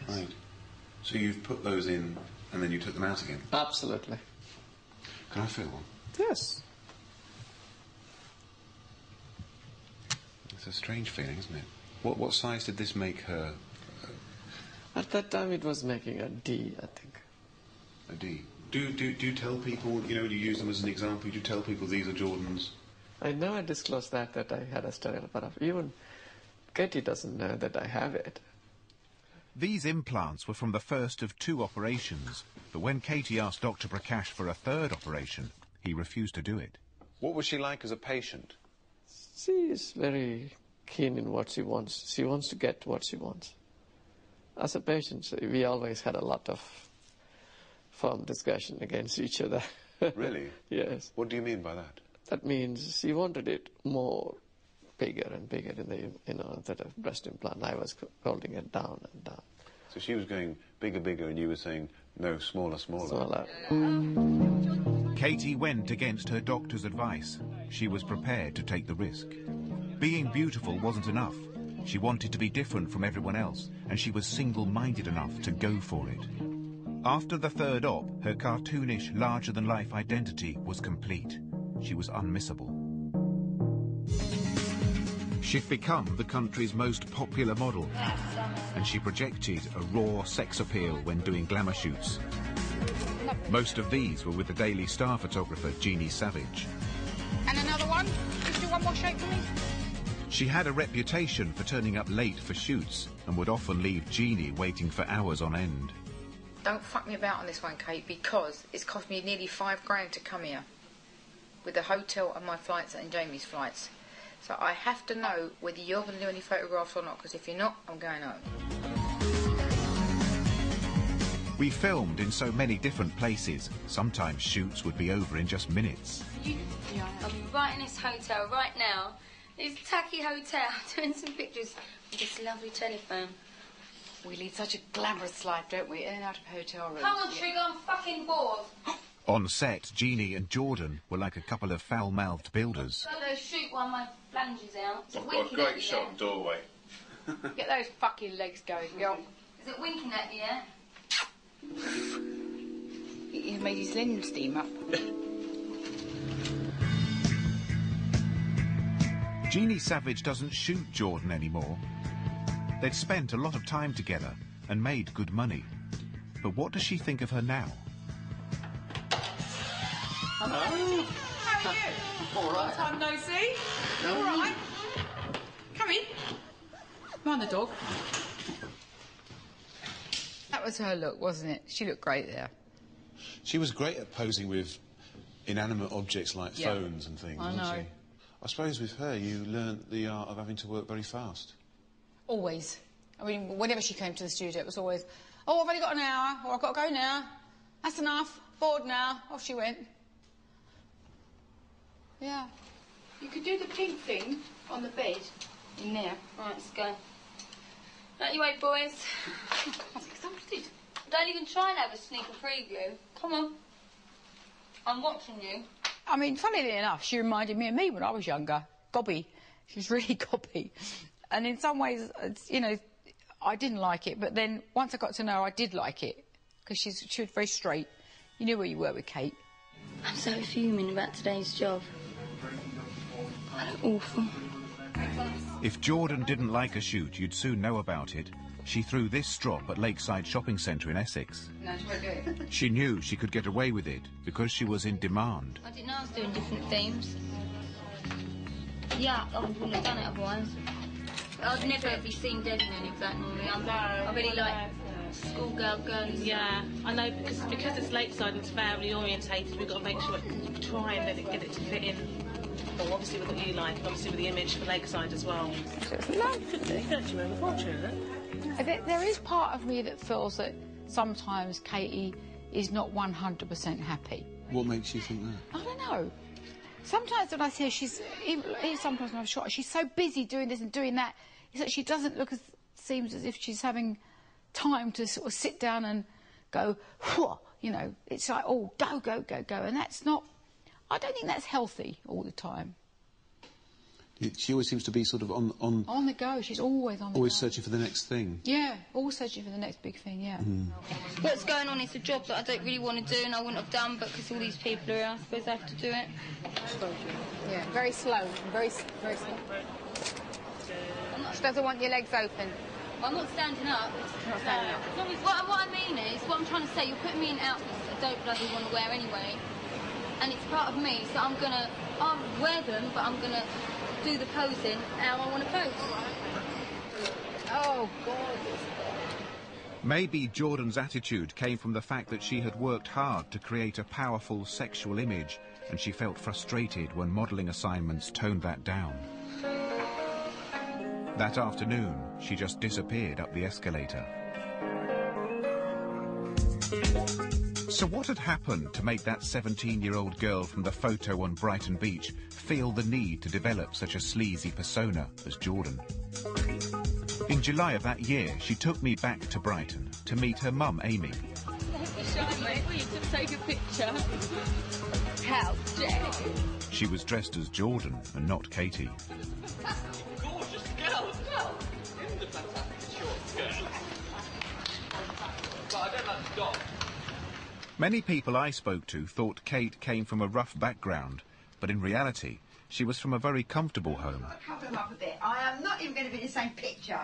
Right. So you've put those in and then you took them out again? Absolutely. Can I feel one? Yes. It's a strange feeling, isn't it? What size did this make her? At that time it was making a D, I think. A D. Do you tell people, you know, you use them as an example, do you tell people these are Jordan's? I never disclosed that I had a sterile, but even Katie doesn't know that I have it. These implants were from the first of 2 operations, but when Katie asked Dr. Prakash for a 3rd operation, he refused to do it. What was she like as a patient? She is very keen in what she wants. She wants to get what she wants. As a patient, we always had a lot of firm discussion against each other. Really? Yes. What do you mean by that? That means she wanted it more bigger and bigger in the, instead of breast implant. I was holding it down and down. So she was going bigger, bigger, and you were saying, no, smaller, smaller. Smaller. Katie went against her doctor's advice. She was prepared to take the risk. Being beautiful wasn't enough. She wanted to be different from everyone else, and she was single-minded enough to go for it. After the 3rd op, her cartoonish, larger-than-life identity was complete. She was unmissable. She'd become the country's most popular model, and she projected a raw sex appeal when doing glamour shoots. Most of these were with the Daily Star photographer Jeannie Savage. And another one? Just do one more shake for me. She had a reputation for turning up late for shoots and would often leave Jeannie waiting for hours on end. Don't fuck me about on this one, Kate, because it's cost me nearly £5 to come here, with the hotel and my flights and Jamie's flights. So I have to know whether you're going to do any photographs or not, because if you're not, I'm going home. We filmed in so many different places. Sometimes shoots would be over in just minutes. I'm right in this hotel right now. This tacky hotel, doing some pictures with this lovely telephone. We lead such a glamorous life, don't we? In and out of hotel rooms. Come on, Trigger, I'm fucking bored. On set, Jeannie and Jordan were like a couple of foul-mouthed builders. I'll go shoot while my flanges out. I've got a great shot of doorway. Get those fucking legs going, girl. Is it winking at you yet? He's made his limbs steam up. Jeannie Savage doesn't shoot Jordan anymore. They'd spent a lot of time together and made good money. But what does she think of her now? Hello. How are you? All right. Long time no see. All right. Come in. Mind the dog. That was her look, wasn't it? She looked great there. She was great at posing with inanimate objects like phones and things, wasn't she? I suppose with her you learnt the art of having to work very fast. Always. I mean, whenever she came to the studio, it was always, oh, I've only got an hour, or I've got to go now. That's enough. Bored now. Off she went. Yeah. You could do the pink thing on the bed in there. Right, let's go. Out your way, boys. I'm exhausted. Don't even try and have a sneaker preview. Come on. I'm watching you. I mean, funnily enough, she reminded me of me when I was younger. Gobby. She was really gobby. And in some ways, it's, you know, I didn't like it, but then once I got to know her, I did like it. Because she was very straight. You knew where you were with Kate. I'm so fuming about today's job. I look awful. If Jordan didn't like a shoot, you'd soon know about it. She threw this strop at Lakeside Shopping Centre in Essex. No, she won't do it. She knew she could get away with it because she was in demand. I didn't know I was doing different themes. Yeah, I wouldn't have done it otherwise. I'd never be seen dead in any of that normally. I really like schoolgirl girls. Yeah, I know, because it's Lakeside and it's family orientated, we've got to make sure, try and get it to fit in. Well, obviously with what you like, and obviously with the image for Lakeside as well. Lovely. Don't you ever fortune, There is part of me that feels that sometimes Katie is not 100% happy. What makes you think that? I don't know. Sometimes when I see her, she's, even sometimes when I'm shot, she's so busy doing this and doing that, it's that she doesn't look seems as if she's having time to sort of sit down and go, whoa, you know, it's like, oh, go, and that's not, I don't think that's healthy all the time. She always seems to be sort of on the go. She's always on the always go. searching for the next thing. Yeah, always searching for the next big thing, yeah. What's going on is a job that I don't really want to do and I wouldn't have done, but because all these people are here, I suppose I have to do it. Yeah, very slow, very slow. She doesn't want your legs open. I'm not standing up. Not standing up. What I mean is, what I'm trying to say, you're putting me in outfits that I don't bloody want to wear anyway, and it's part of me, so I'll wear them, but I'm gonna do the posing how I want to pose. Oh, God. Maybe Jordan's attitude came from the fact that she had worked hard to create a powerful sexual image, and she felt frustrated when modelling assignments toned that down. That afternoon, she just disappeared up the escalator. So what had happened to make that 17-year-old girl from the photo on Brighton Beach feel the need to develop such a sleazy persona as Jordan? In July of that year, she took me back to Brighton to meet her mum, Amy. To take a picture. How dare you? She was dressed as Jordan and not Katie. Gorgeous girl. In the fantastic short skirt. But I don't like the dog. Many people I spoke to thought Kate came from a rough background, but in reality, she was from a very comfortable home. Cover them up a bit. I am not even going to be in the same picture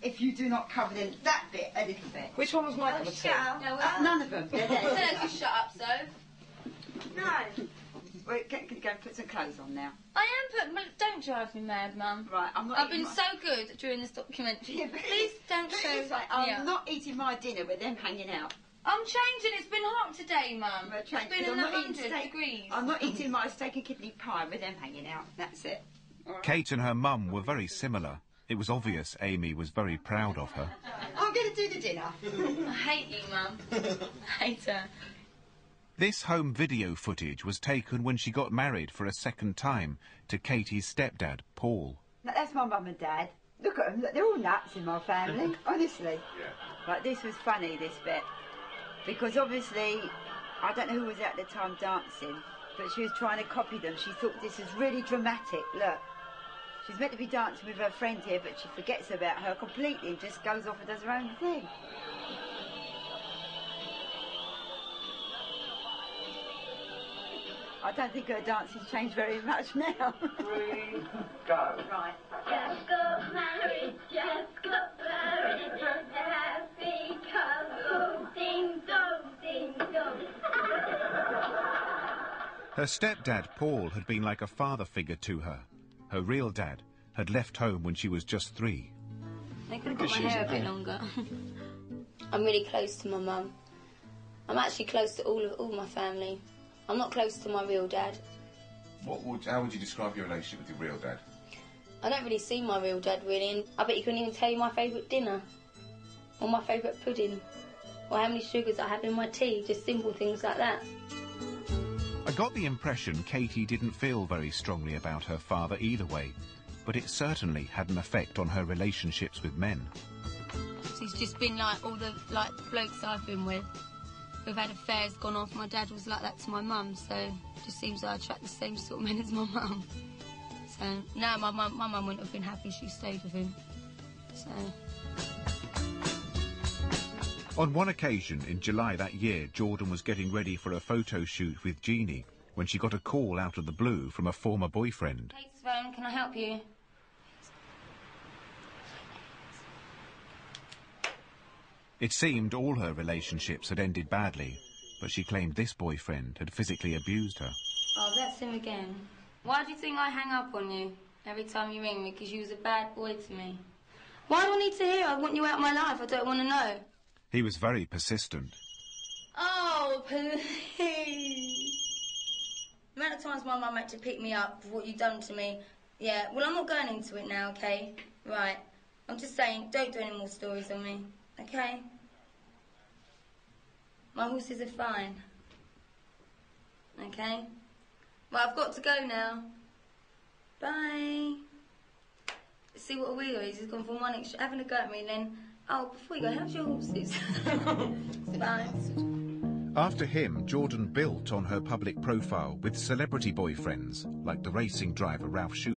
if you do not cover them that bit a little bit. Which one was my number two? None of them. They're there. Just shut up, Soph. No. We're going to go and put some clothes on now. I am but don't drive me mad, Mum. Right, I'm not. I've been so good during this documentary. Yeah, Please don't show. I'm not eating my dinner with them hanging out. I'm changing. It's been hot today, Mum. It's been in 100 degrees. I'm not eating my steak and kidney pie with them hanging out. That's it. Right. Kate and her mum were very similar. It was obvious Amy was very proud of her. I'm going to do the dinner. I hate you, Mum. I hate her. This home video footage was taken when she got married for a second time to Katie's stepdad, Paul. Now, that's my mum and dad. Look at them. Look, they're all nuts in my family, honestly. Yeah. Like, this was funny, this bit. Because obviously, I don't know who was at the time dancing, but she was trying to copy them. She thought this was really dramatic. Look, she's meant to be dancing with her friend here, but she forgets about her completely and just goes off and does her own thing. I don't think her dancing's changed very much now. 3, go. Right. Just got married, and a happy couple. Ding dong, ding dong. Her stepdad, Paul, had been like a father figure to her. Her real dad had left home when she was just 3. I could have got my hair a bit longer. I'm really close to my mum. I'm actually close to all my family. I'm not close to my real dad. How would you describe your relationship with your real dad? I don't really see my real dad, really, and I bet you couldn't even tell you my favourite dinner, or my favourite pudding, or how many sugars I have in my tea, just simple things like that. I got the impression Katie didn't feel very strongly about her father either way, but it certainly had an effect on her relationships with men. He's just been like all the blokes I've been with. We've had affairs gone off. My dad was like that to my mum, so it just seems like I attract the same sort of men as my mum. So no, my mum wouldn't have been happy if she stayed with him. So. On one occasion in July that year, Jordan was getting ready for a photo shoot with Jeannie when she got a call out of the blue from a former boyfriend. Kate's phone, can I help you? It seemed all her relationships had ended badly, but she claimed this boyfriend had physically abused her. Oh, that's him again. Why do you think I hang up on you every time you ring me? Because you was a bad boy to me. Why do I need to hear? I want you out of my life. I don't want to know. He was very persistent. Oh, please. The amount of times my mum had to pick me up for what you've done to me. Yeah, well, I'm not going into it now, okay? Right. I'm just saying, don't do any more stories on me, okay? My horses are fine. Okay? Well, I've got to go now. Bye. See what a wheeler is. He's gone from one extra, having a go at me, and then, oh, before you go, how's your horses? Bye. After him, Jordan built on her public profile with celebrity boyfriends, like the racing driver Ralph Schumacher.